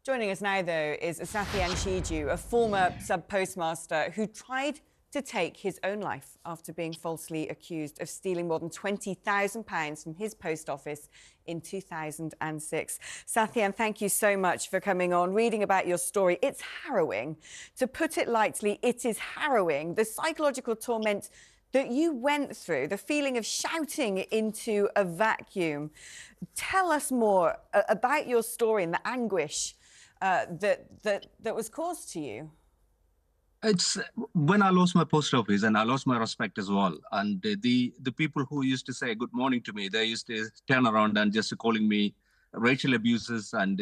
Joining us now, though, is Sathyan Sijhu, a former sub-postmaster who tried to take his own life after being falsely accused of stealing more than £20,000 from his post office in 2006. Sathyan, thank you so much for coming on, reading about your story. It's harrowing. To put it lightly, it is harrowing. The psychological torment that you went through, the feeling of shouting into a vacuum. Tell us more about your story and the anguish that was caused to you. It's when I lost my post office and I lost my respect as well. And the people who used to say good morning to me, they used to turn around and just calling me racial abuses. And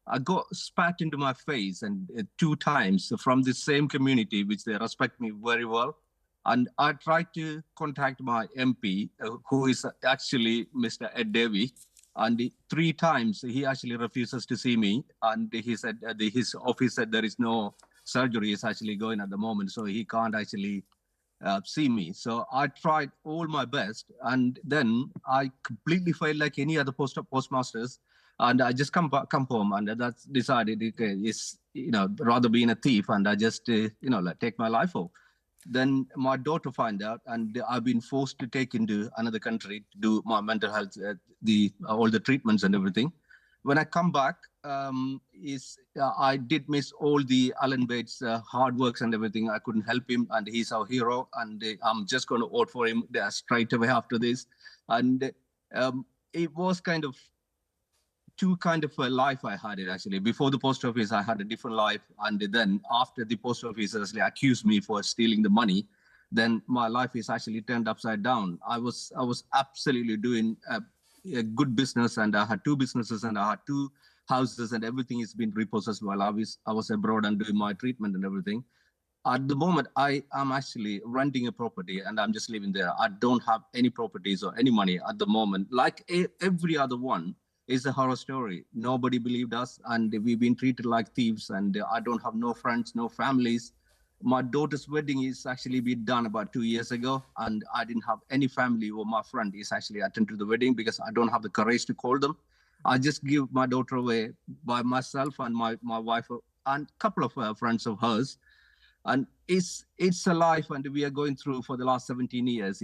I got spat into my face and 2 times from the same community, which they respect me very well. And I tried to contact my MP, who is actually Mr. Ed Davey. And 3 times he actually refuses to see me. And he said his office said there is no surgery is actually going at the moment, so he can't actually see me. So I tried all my best, and then I completely failed like any other postmasters. And I just come home, and that's decided is rather being a thief, and I just take my life off. Then my daughter find out, and I've been forced to take into another country to do my mental health, all the treatments and everything. When I come back, I did miss all the Alan Bates hard works and everything. I couldn't help him, and he's our hero, and I'm just going to vote for him straight away after this. And it was kind of 2 kind of a life I had it actually. Before the post office, I had a different life, and then after the post office actually accused me for stealing the money, then my life is actually turned upside down. I was absolutely doing a good business, and I had 2 businesses, and I had 2 houses, and everything is being repossessed while I was abroad and doing my treatment and everything. At the moment, I am actually renting a property, and I'm just living there. I don't have any properties or any money at the moment. Like every other one is a horror story. Nobody believed us, and we've been treated like thieves, and I don't have no friends, no families. My daughter's wedding is actually been done about 2 years ago, and I didn't have any family or my friend is actually attend to the wedding because I don't have the courage to call them. I just give my daughter away by myself and my wife and a couple of friends of hers. And it's a life, and we are going through for the last 17 years.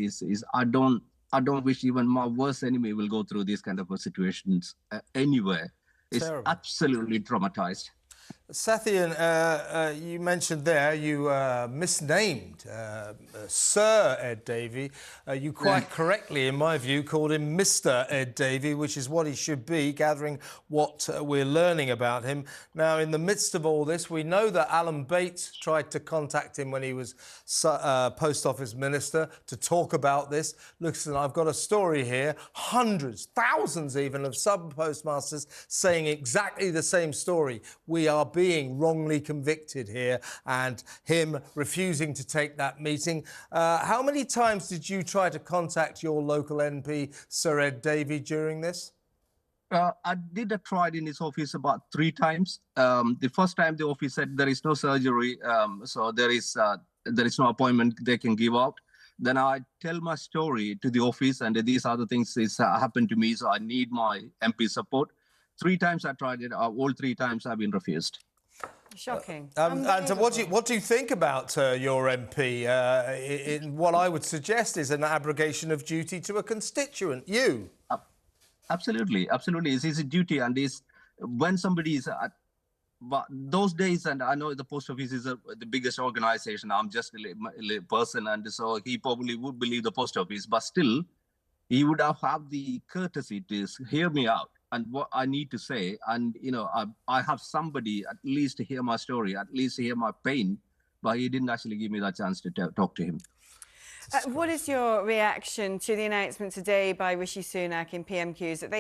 I don't wish even my worst enemy will go through these kind of situations anywhere. It's terrible. Absolutely traumatized. Sathyan, you mentioned there you misnamed Sir Ed Davey. You quite correctly, in my view, called him Mr. Ed Davey, which is what he should be, gathering what we're learning about him. Now, in the midst of all this, we know that Alan Bates tried to contact him when he was Post Office Minister to talk about this. Listen, I've got a story here, hundreds, thousands even, of sub-postmasters saying exactly the same story. We are being wrongly convicted here, and him refusing to take that meeting. How many times did you try to contact your local MP, Sir Ed Davey, during this? I did a trial in his office about 3 times. The first time the office said there is no surgery, so there is no appointment they can give out. Then I tell my story to the office, and these other things happened to me, so I need my MP support. 3 times I tried it. All 3 times I've been refused. Shocking. And what do you think about your MP? In what I would suggest is an abrogation of duty to a constituent, you. Absolutely. It's his duty, and when somebody is but those days, and I know the post office is the biggest organization. I'm just a person, and so he probably would believe the post office, but still, he would have the courtesy to hear me out and what I need to say. And, I have somebody at least to hear my story, at least to hear my pain, but he didn't actually give me that chance to talk to him. What is your reaction to the announcement today by Rishi Sunak in PMQs that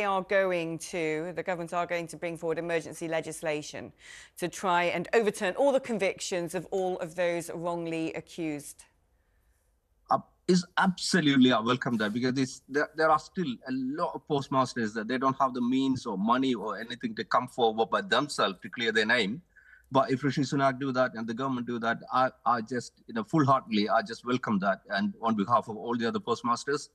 the government are going to bring forward emergency legislation to try and overturn all the convictions of all of those wrongly accused? Is absolutely, I welcome that, because there are still a lot of postmasters that they don't have the means or money or anything to come forward by themselves to clear their name. But if Rishi Sunak do that and the government do that, I just, full-heartedly, I just welcome that, and on behalf of all the other postmasters,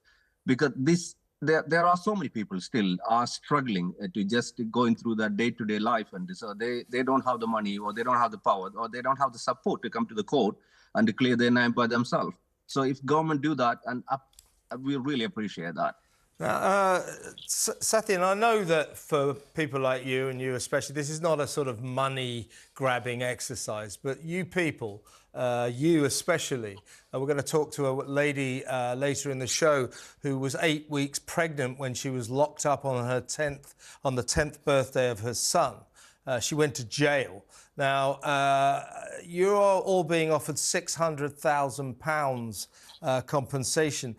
because this there are so many people still are struggling to just going through that day-to-day life, and so they don't have the money, or they don't have the power, or they don't have the support to come to the court and to clear their name by themselves. So if government do that, and we really appreciate that. Now, Sathyan, I know that for people like you, and you especially, this is not a sort of money-grabbing exercise, but you people, you especially, we're going to talk to a lady later in the show who was 8 weeks pregnant when she was locked up on the 10th birthday of her son. She went to jail. Now, you're all being offered £600,000 compensation.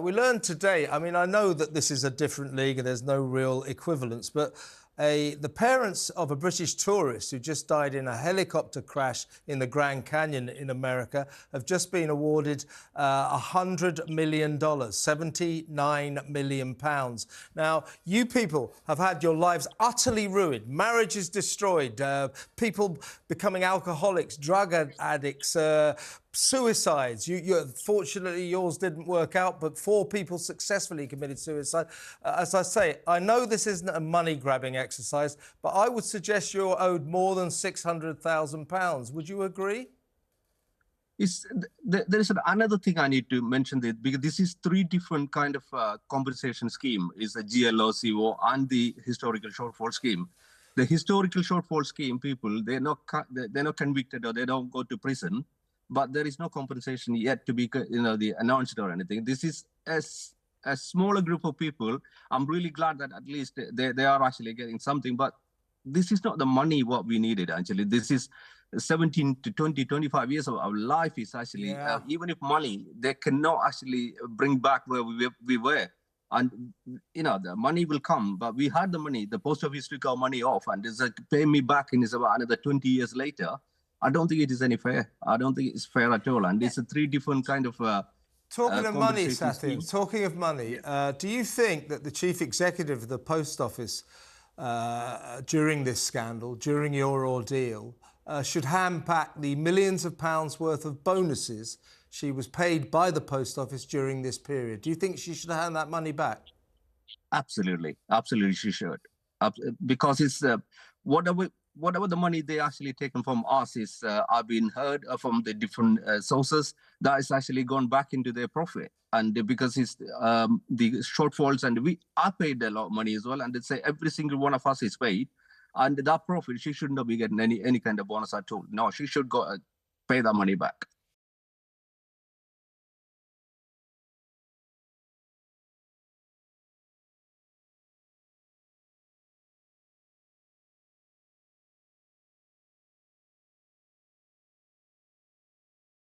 We learned today, I mean, I know that this is a different league and there's no real equivalence, but the parents of a British tourist who just died in a helicopter crash in the Grand Canyon in America have just been awarded $100 million, £79 million. Now, you people have had your lives utterly ruined, marriages destroyed, people becoming alcoholics, drug addicts, suicides. Fortunately, yours didn't work out, but 4 people successfully committed suicide. As I say, I know this isn't a money-grabbing exercise, but I would suggest you're owed more than £600,000. Would you agree? There is another thing I need to mention, because this is 3 different kind of compensation scheme. Is the GLO, CO, and the historical shortfall scheme. The historical shortfall scheme, people, they're not convicted, or they don't go to prison, but there is no compensation yet to be, announced or anything. This is a smaller group of people. I'm really glad that at least they are actually getting something, but this is not the money what we needed, actually. This is 17 to 20, 25 years of our life is actually, even if money, they cannot actually bring back where we were. And, the money will come, but we had the money. The post office took our money off, and it's like, pay me back in about another 20 years later. I don't think it is any fair. I don't think it's fair at all. And it's a 3 different kind of talking of money, Sathyan, talking of money, do you think that the chief executive of the post office during this scandal, during your ordeal, should hand back the millions of pounds worth of bonuses she was paid by the post office during this period? Do you think she should hand that money back? Absolutely. Absolutely, she should. Because it's whatever the money they actually taken from us is are being heard from the different sources, that is actually gone back into their profit. And because it's the shortfalls, and I paid a lot of money as well, and they say every single one of us is paid, and that profit, she should not be getting any kind of bonus at all. No, she should go pay that money back.